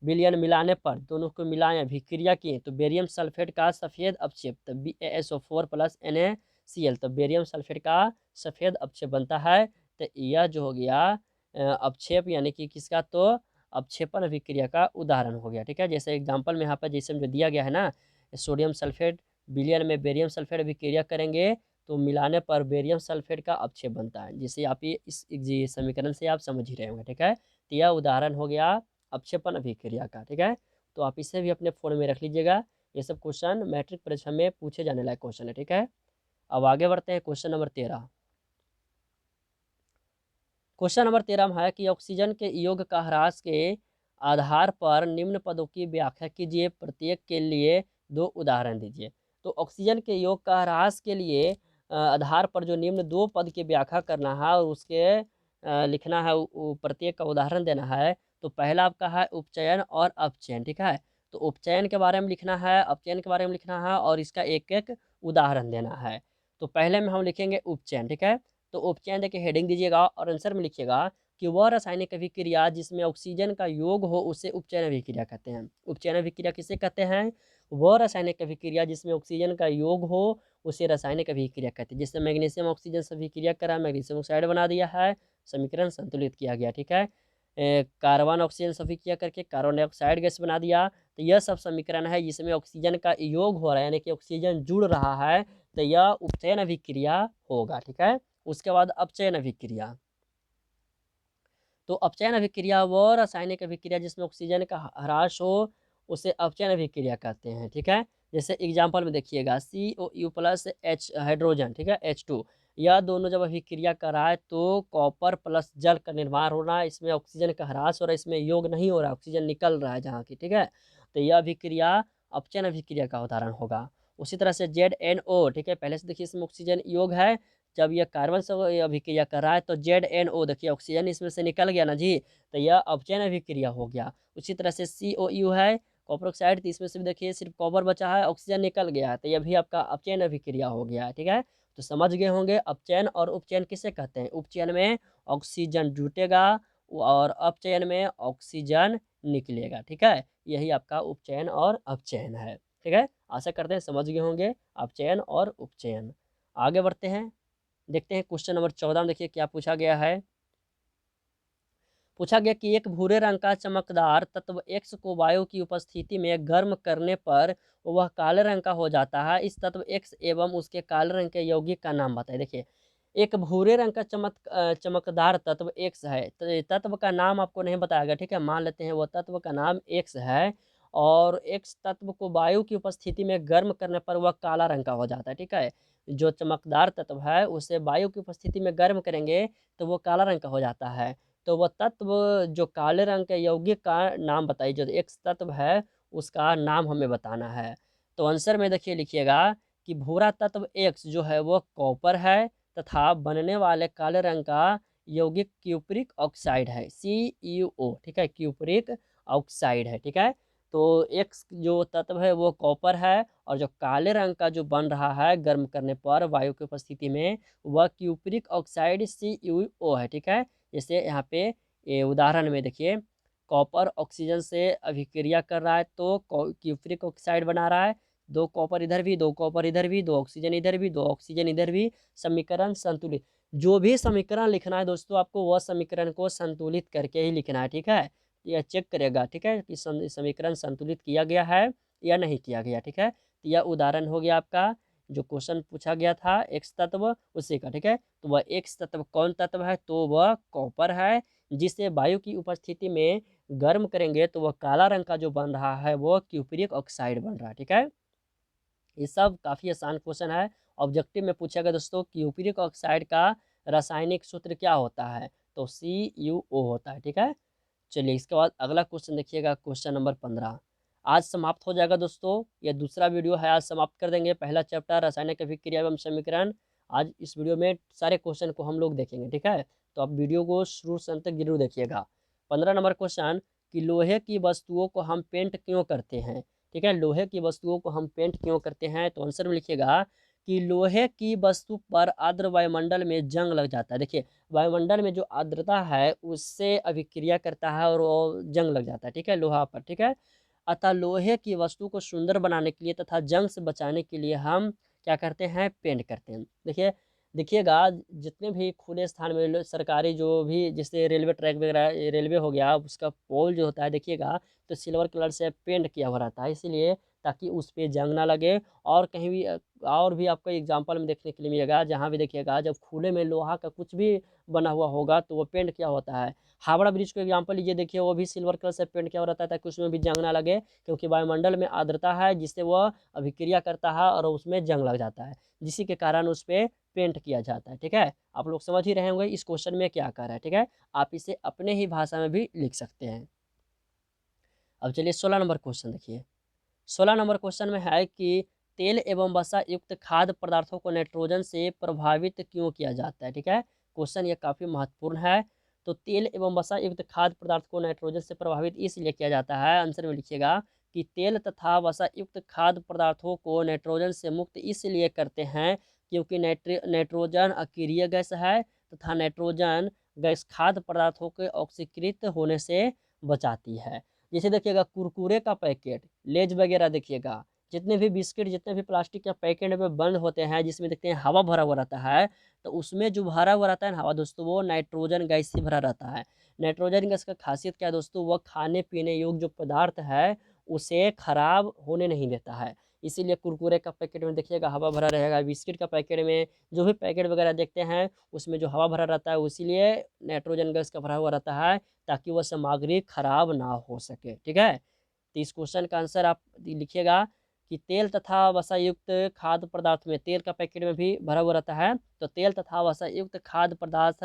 विलयन मिलाने पर दोनों को मिलाएं, अभिक्रिया किए, तो बेरियम सल्फेट का सफ़ेद अवक्षेप, तो BaSO4 प्लस NaCl, तो बेरियम सल्फेट का सफ़ेद अवक्षेप बनता है। तो यह जो हो गया अवक्षेप, यानी कि किसका, तो अवक्षेपण अभिक्रिया का उदाहरण हो गया, ठीक है। जैसे एग्जाम्पल में यहाँ पर जैसे जो दिया गया है ना, सोडियम सल्फेट विलयन में बेरियम सल्फेट अभिक्रिया करेंगे तो मिलाने पर बेरियम सल्फेट का अवक्षेप बनता है, जिसे आप ये इस समीकरण से आप समझ ही रहे होंगे, ठीक है। तो यह उदाहरण हो गया अवक्षेपण अभिक्रिया का, ठीक है। तो आप इसे भी अपने फ़ोन में रख लीजिएगा, ये सब क्वेश्चन मैट्रिक परीक्षा में पूछे जाने लायक क्वेश्चन है, ठीक है। अब आगे बढ़ते हैं। Question number 13। क्वेश्चन नंबर 13 में है कि ऑक्सीजन के योग का ह्रास के आधार पर निम्न पदों की व्याख्या कीजिए, प्रत्येक के लिए 2 उदाहरण दीजिए। तो ऑक्सीजन के योग का ह्रास के लिए आधार पर जो निम्न 2 पद की व्याख्या करना है और उसके लिखना है, प्रत्येक का उदाहरण देना है। तो पहला आपका है उपचयन और अपचयन, ठीक है। तो उपचयन के बारे में लिखना है, अपचयन के बारे में लिखना है और इसका एक एक उदाहरण देना है। तो पहले में हम लिखेंगे उपचयन, ठीक है। तो उपचयन देखिए हेडिंग दीजिएगा और आंसर में लिखिएगा कि वह रासायनिक अभिक्रिया जिसमें ऑक्सीजन का योग हो उसे उपचयन अभिक्रिया कहते हैं। उपचयन अभिक्रिया किसे कहते हैं? वह रासायनिक अभिक्रिया जिसमें ऑक्सीजन का योग हो उसे रासायनिक अभिक्रिया कहते हैं। जिससे मैग्नीशियम ऑक्सीजन से अभिक्रिया करा, मैग्नीशियम ऑक्साइड बना दिया है, समीकरण संतुलित किया गया, ठीक है। कार्बन ऑक्सीजन से अभिक्रिया करके कार्बन डाइऑक्साइड गैस बना दिया। तो यह सब समीकरण है जिसमें ऑक्सीजन का योग हो रहा है, यानी कि ऑक्सीजन जुड़ रहा है, तो यह उपचयन अभिक्रिया होगा, ठीक है। उसके बाद अपचयन अभिक्रिया। तो अपचयन अभिक्रिया वह रासायनिक अभिक्रिया जिसमें ऑक्सीजन का ह्रास हो उसे अपचयन अभिक्रिया कहते हैं, ठीक है। जैसे एग्जाम्पल में देखिएगा COU प्लस H हाइड्रोजन, ठीक है, H2, यह दोनों जब अभिक्रिया कराए तो कॉपर प्लस जल का निर्माण हो रहा है, इसमें ऑक्सीजन का ह्रास हो रहा है, इसमें योग नहीं हो रहा है, ऑक्सीजन निकल रहा है जहाँ की, ठीक है। तो यह अभिक्रिया अपचयन अभिक्रिया का उदाहरण होगा। उसी तरह से ZNO, ठीक है, पहले से देखिए इसमें ऑक्सीजन योग है, जब यह कार्बन से अभिक्रिया कर रहा है तो ZNO देखिए ऑक्सीजन इसमें से निकल गया ना जी, तो यह अपचयन अभिक्रिया हो गया। उसी तरह से COU है कॉपर ऑक्साइड, तो इसमें से भी देखिए सिर्फ कॉपर बचा है, ऑक्सीजन निकल गया है, तो यह भी आपका अपचयन अभिक्रिया हो गया है, ठीक है। तो समझ गए होंगे अपचयन और उपचयन किसे कहते हैं। उपचयन में ऑक्सीजन जुटेगा और अपचयन में ऑक्सीजन निकलेगा, ठीक है। यही आपका उपचयन और अपचयन है, ठीक है। आशा करते हैं समझ गए होंगे अपचयन और उपचयन। आगे बढ़ते हैं, देखते हैं क्वेश्चन नंबर 14 में देखिए क्या पूछा गया है। पूछा गया कि एक भूरे रंग का चमकदार तत्व X को वायु की उपस्थिति में गर्म करने पर वह काले रंग का हो जाता है। इस तत्व X एवं उसके काले रंग के यौगिक का नाम बताइए। देखिए एक भूरे रंग का चमकदार तत्व X है, तो तत्व का नाम आपको नहीं बताया गया, ठीक है। मान लेते हैं वो तत्व का नाम X है और X तत्व को वायु की उपस्थिति में गर्म करने पर वह काला रंग का हो जाता है, ठीक है। जो चमकदार तत्व है उसे वायु की उपस्थिति में गर्म करेंगे तो वो काला रंग का हो जाता है। तो वह तत्व जो काले रंग के यौगिक का नाम बताइए, जो एक तत्व है उसका नाम हमें बताना है। तो आंसर में देखिए लिखिएगा कि भूरा तत्व X जो है वो कॉपर है तथा बनने वाले काले रंग का यौगिक क्यूपरिक ऑक्साइड है, CuO, ठीक है, क्यूपरिक ऑक्साइड है, ठीक है। तो X जो तत्व है वो कॉपर है और जो काले रंग का जो बन रहा है गर्म करने पर वायु की उपस्थिति में वह क्यूपरिक ऑक्साइड CuO है, ठीक है। जैसे यहाँ पे ये उदाहरण में देखिए कॉपर ऑक्सीजन से अभिक्रिया कर रहा है तो क्यूपरिक ऑक्साइड बना रहा है, दो कॉपर इधर भी, दो कॉपर इधर भी, दो ऑक्सीजन इधर भी, दो ऑक्सीजन इधर भी, समीकरण संतुलित। जो भी समीकरण लिखना है दोस्तों आपको वह समीकरण को संतुलित करके ही लिखना है, ठीक है। यह चेक करेगा, ठीक है, कि समीकरण संतुलित किया गया है या नहीं किया गया, ठीक है। तो यह उदाहरण हो गया आपका जो क्वेश्चन पूछा गया था X तत्व उसी का, ठीक है। तो वह X तत्व कौन तत्व है, तो वह कॉपर है जिसे वायु की उपस्थिति में गर्म करेंगे तो वह काला रंग का जो बन रहा है वो क्यूपरिक ऑक्साइड बन रहा है, ठीक है। ये सब काफ़ी आसान क्वेश्चन है, ऑब्जेक्टिव में पूछा गया दोस्तों क्यूपरिक ऑक्साइड का रासायनिक सूत्र क्या होता है, तो CuO होता है, ठीक है। चलिए इसके बाद अगला क्वेश्चन देखिएगा, क्वेश्चन नंबर 15। आज समाप्त हो जाएगा दोस्तों, ये दूसरा वीडियो है, आज समाप्त कर देंगे पहला चैप्टर रासायनिक अभिक्रिया एवं समीकरण। आज इस वीडियो में सारे क्वेश्चन को हम लोग देखेंगे, ठीक है। तो आप वीडियो को शुरू से अंत तक जरूर देखिएगा। 15 नंबर क्वेश्चन कि लोहे की वस्तुओं को हम पेंट क्यों करते हैं, ठीक है। लोहे की वस्तुओं को हम पेंट क्यों करते हैं, तो आंसर में लिखिएगा कि लोहे की वस्तु पर आर्द्र वायुमंडल में जंग लग जाता है। देखिए वायुमंडल में जो आर्द्रता है उससे अभिक्रिया करता है और वो जंग लग जाता है, ठीक है, लोहा पर, ठीक है। अतः लोहे की वस्तु को सुंदर बनाने के लिए तथा जंग से बचाने के लिए हम क्या करते हैं, पेंट करते हैं। देखिए देखिएगा जितने भी खुले स्थान में सरकारी जो भी जैसे रेलवे ट्रैक वगैरह, रेलवे हो गया, उसका पोल जो होता है देखिएगा तो सिल्वर कलर से पेंट किया हुआ रहता है, इसीलिए ताकि उस पर जंग ना लगे। और कहीं भी और भी आपको एग्जांपल में देखने के लिए मिलेगा, जहाँ भी देखिएगा जब खुले में लोहा का कुछ भी बना हुआ होगा तो वो पेंट किया होता है। हावड़ा ब्रिज को एग्जांपल लीजिए, देखिए वो भी सिल्वर कलर से पेंट किया हुआ रहता है ताकि उसमें भी जंग ना लगे, क्योंकि वायुमंडल में आर्द्रता है जिससे वह अभिक्रिया करता है और उसमें जंग लग जाता है, जिसी के कारण उस पर पेंट किया जाता है, ठीक है। आप लोग समझ ही रहे होंगे इस क्वेश्चन में क्या कर रहा है, ठीक है। आप इसे अपने ही भाषा में भी लिख सकते हैं। अब चलिए 16 नंबर क्वेश्चन देखिए। 16 नंबर क्वेश्चन में है कि तेल एवं वसा युक्त खाद्य पदार्थों को नाइट्रोजन से प्रभावित क्यों किया जाता है, ठीक है। क्वेश्चन ये काफ़ी महत्वपूर्ण है। तो तेल एवं वसा युक्त खाद्य पदार्थ को नाइट्रोजन से प्रभावित इसलिए किया जाता है, आंसर में लिखिएगा कि तेल तथा वसा युक्त खाद्य पदार्थों को नाइट्रोजन से मुक्त इसलिए करते हैं क्योंकि नाइट्रोजन अक्रिय गैस है तथा नाइट्रोजन गैस खाद्य पदार्थों के ऑक्सीकृत होने से बचाती है। जैसे देखिएगा कुरकुरे का पैकेट, लेज वगैरह देखिएगा, जितने भी बिस्किट, जितने भी प्लास्टिक के पैकेट में बंद होते हैं जिसमें देखते हैं हवा भरा हुआ रहता है, तो उसमें जो भरा हुआ रहता है ना हवा दोस्तों, वो नाइट्रोजन गैस से भरा रहता है। नाइट्रोजन गैस का खासियत क्या है दोस्तों, वह खाने पीने योग्य जो पदार्थ है उसे खराब होने नहीं देता है। इसीलिए कुरकुरे का पैकेट में देखिएगा हवा भरा रहेगा, बिस्किट का पैकेट में, जो भी पैकेट वगैरह देखते हैं उसमें जो हवा भरा रहता है इसीलिए नाइट्रोजन गैस का भरा हुआ रहता है, ताकि वह सामग्री खराब ना हो सके। ठीक है, तो इस क्वेश्चन का आंसर आप लिखिएगा कि तेल तथा वसा युक्त खाद्य पदार्थ में, तेल का पैकेट में भी भरा हुआ रहता है, तो तेल तथा वसा युक्त खाद्य पदार्थ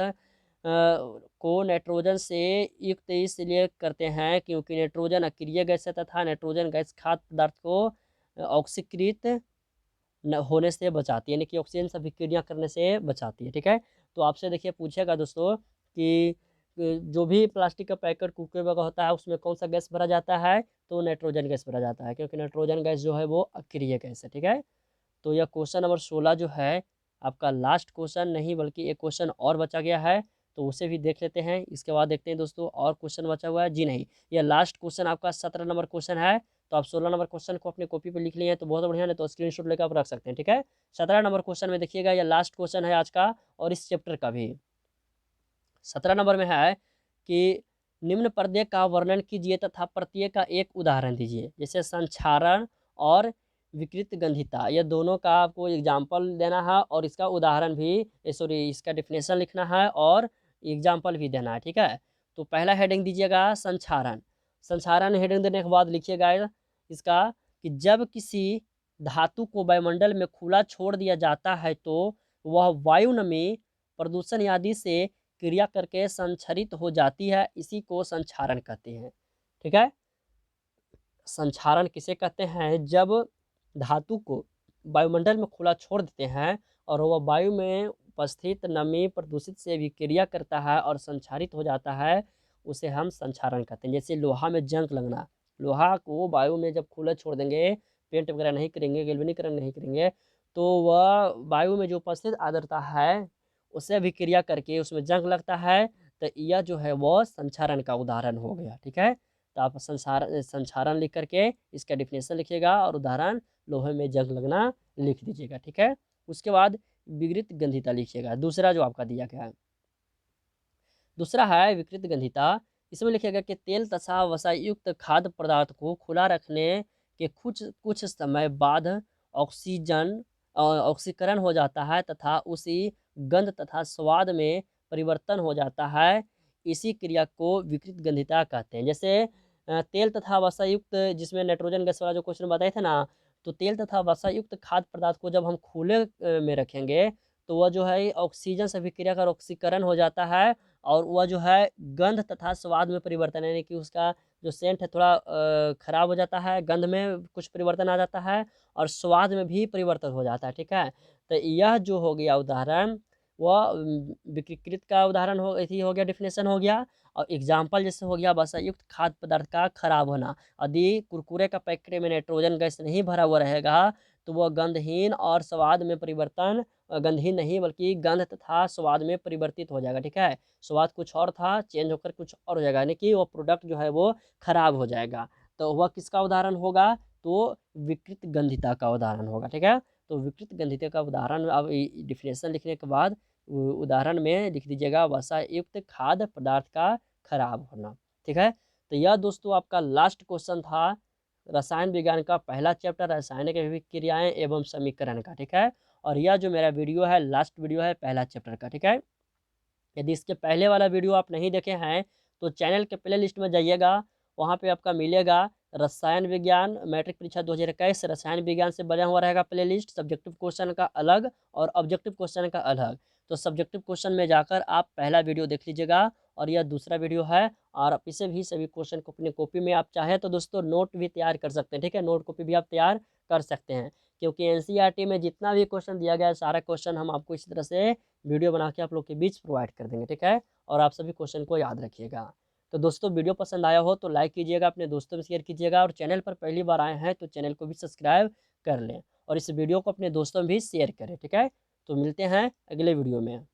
को नाइट्रोजन से युक्त इसलिए करते हैं क्योंकि नाइट्रोजन अक्रिय गैस है तथा नाइट्रोजन गैस खाद्य पदार्थ को ऑक्सीकृत होने से बचाती है, यानी कि ऑक्सीजन से अभिक्रिया करने से बचाती है। ठीक है, तो आपसे देखिए पूछेगा दोस्तों कि जो भी प्लास्टिक का पैकेट कुरकुरे वगैरह होता है उसमें कौन सा गैस भरा जाता है, तो नाइट्रोजन गैस भरा जाता है, क्योंकि नाइट्रोजन गैस जो है वो अक्रिय गैस है। ठीक है, तो यह क्वेश्चन नंबर 16 जो है आपका लास्ट क्वेश्चन नहीं बल्कि एक क्वेश्चन और बचा गया है, तो उसे भी देख लेते हैं। इसके बाद देखते हैं दोस्तों और क्वेश्चन बचा हुआ है। जी नहीं, यह लास्ट क्वेश्चन आपका 17 नंबर क्वेश्चन है, तो आप 16 नंबर क्वेश्चन को अपने कॉपी पे लिख लिए हैं तो बहुत बढ़िया, नहीं तो स्क्रीनशॉट लेकर आप रख सकते हैं। ठीक है, 17 नंबर क्वेश्चन में देखिएगा, यह लास्ट क्वेश्चन है आज का और इस चैप्टर का भी। 17 नंबर में है कि निम्न पद्य का वर्णन कीजिए तथा प्रत्येक का एक उदाहरण दीजिए। जैसे संक्षारण और विकृत गंधिता, ये दोनों का आपको एग्जाम्पल देना है और इसका उदाहरण भी, सॉरी इसका डिफिनेशन लिखना है और एग्जाम्पल भी देना है। ठीक है, तो पहला हेडिंग दीजिएगा संक्षारण। संक्षारण हेडिंग देने के बाद लिखिएगा इसका कि जब किसी धातु को वायुमंडल में खुला छोड़ दिया जाता है तो वह वायु नमी, प्रदूषण आदि से क्रिया करके संक्षारित हो जाती है, इसी को संक्षारण कहते हैं। ठीक है, संक्षारण किसे कहते हैं, जब धातु को वायुमंडल में खुला छोड़ देते हैं और वह वायु में उपस्थित नमी प्रदूषित से भी क्रिया करता है और संक्षारित हो जाता है, उसे हम संक्षारण कहते हैं। जैसे लोहा में जंग लगना, लोहा को वायु में जब खुला छोड़ देंगे, पेंट वगैरह नहीं करेंगे, गैल्वेनीकरण नहीं करेंगे, तो वह वायु में जो उपस्थित आर्द्रता है उससे भी क्रिया करके उसमें जंग लगता है, तो यह जो है वो संक्षारण का उदाहरण हो गया। ठीक है, तो आप संक्षारण लिख करके इसका डिफिनेशन लिखिएगा और उदाहरण लोहे में जंग लगना लिख दीजिएगा। ठीक है, उसके बाद विकृत गंधिता लिखिएगा, दूसरा जो आपका दिया गया है। दूसरा है विकृत गंधिता, इसमें लिखिएगा कि तेल तथा वसा युक्त खाद्य पदार्थ को खुला रखने के कुछ कुछ समय बाद ऑक्सीकरण हो जाता है तथा उसी गंध तथा स्वाद में परिवर्तन हो जाता है, इसी क्रिया को विकृत गंधिता कहते हैं। जैसे तेल तथा वसा युक्त, जिसमें नाइट्रोजन गैस वाला जो क्वेश्चन बताए थे ना, तो तेल तथा वसा युक्त खाद्य पदार्थ को जब हम खुले में रखेंगे तो वह जो है ऑक्सीजन से अभिक्रिया कर ऑक्सीकरण हो जाता है और वह जो है गंध तथा स्वाद में परिवर्तन, यानी कि उसका जो सेंट है थोड़ा खराब हो जाता है, गंध में कुछ परिवर्तन आ जाता है और स्वाद में भी परिवर्तन हो जाता है। ठीक है, तो यह जो हो गया उदाहरण, वह विकृत का उदाहरण हो, इसी हो गया, डिफिनेशन हो गया। और एग्जाम्पल जैसे हो गया वसा युक्त खाद्य पदार्थ का खराब होना। यदि कुरकुरे का पैकेट में नाइट्रोजन गैस नहीं भरा हुआ रहेगा तो वह गंधहीन और स्वाद में परिवर्तन, गंधहीन नहीं बल्कि गंध तथा स्वाद में परिवर्तित हो जाएगा। ठीक है, स्वाद कुछ और था, चेंज होकर कुछ और हो जाएगा, यानी कि वो प्रोडक्ट जो है वो खराब हो जाएगा। तो वह किसका उदाहरण होगा, तो विकृत गंधिता का उदाहरण होगा। ठीक है, तो विकृत गंधिता का उदाहरण, अब डिफिनेशन लिखने के बाद उदाहरण में लिख दीजिएगा वसा युक्त खाद्य पदार्थ का खराब होना। ठीक है, तो यह दोस्तों आपका लास्ट क्वेश्चन था रसायन विज्ञान का पहला चैप्टर रासायनिक अभिक्रियाएं एवं समीकरण का। ठीक है, और यह जो मेरा वीडियो है लास्ट वीडियो है पहला चैप्टर का। ठीक है, यदि इसके पहले वाला वीडियो आप नहीं देखे हैं तो चैनल के प्ले लिस्ट में जाइएगा, वहाँ पे आपका मिलेगा रसायन विज्ञान मैट्रिक परीक्षा 2021 रसायन विज्ञान से बना हुआ रहेगा प्ले लिस्ट, सब्जेक्टिव क्वेश्चन का अलग और ऑब्जेक्टिव क्वेश्चन का अलग। तो सब्जेक्टिव क्वेश्चन में जाकर आप पहला वीडियो देख लीजिएगा और यह दूसरा वीडियो है, और आप इसे भी सभी क्वेश्चन को अपनी कॉपी में आप चाहें तो दोस्तों नोट भी तैयार कर सकते हैं। ठीक है, नोट कॉपी भी आप तैयार कर सकते हैं, क्योंकि एनसीईआरटी में जितना भी क्वेश्चन दिया गया है सारा क्वेश्चन हम आपको इसी तरह से वीडियो बना के आप लोग के बीच प्रोवाइड कर देंगे। ठीक है, और आप सभी क्वेश्चन को याद रखिएगा। तो दोस्तों वीडियो पसंद आया हो तो लाइक कीजिएगा, अपने दोस्तों में शेयर कीजिएगा, और चैनल पर पहली बार आए हैं तो चैनल को भी सब्सक्राइब कर लें और इस वीडियो को अपने दोस्तों में भी शेयर करें। ठीक है, तो मिलते हैं अगले वीडियो में।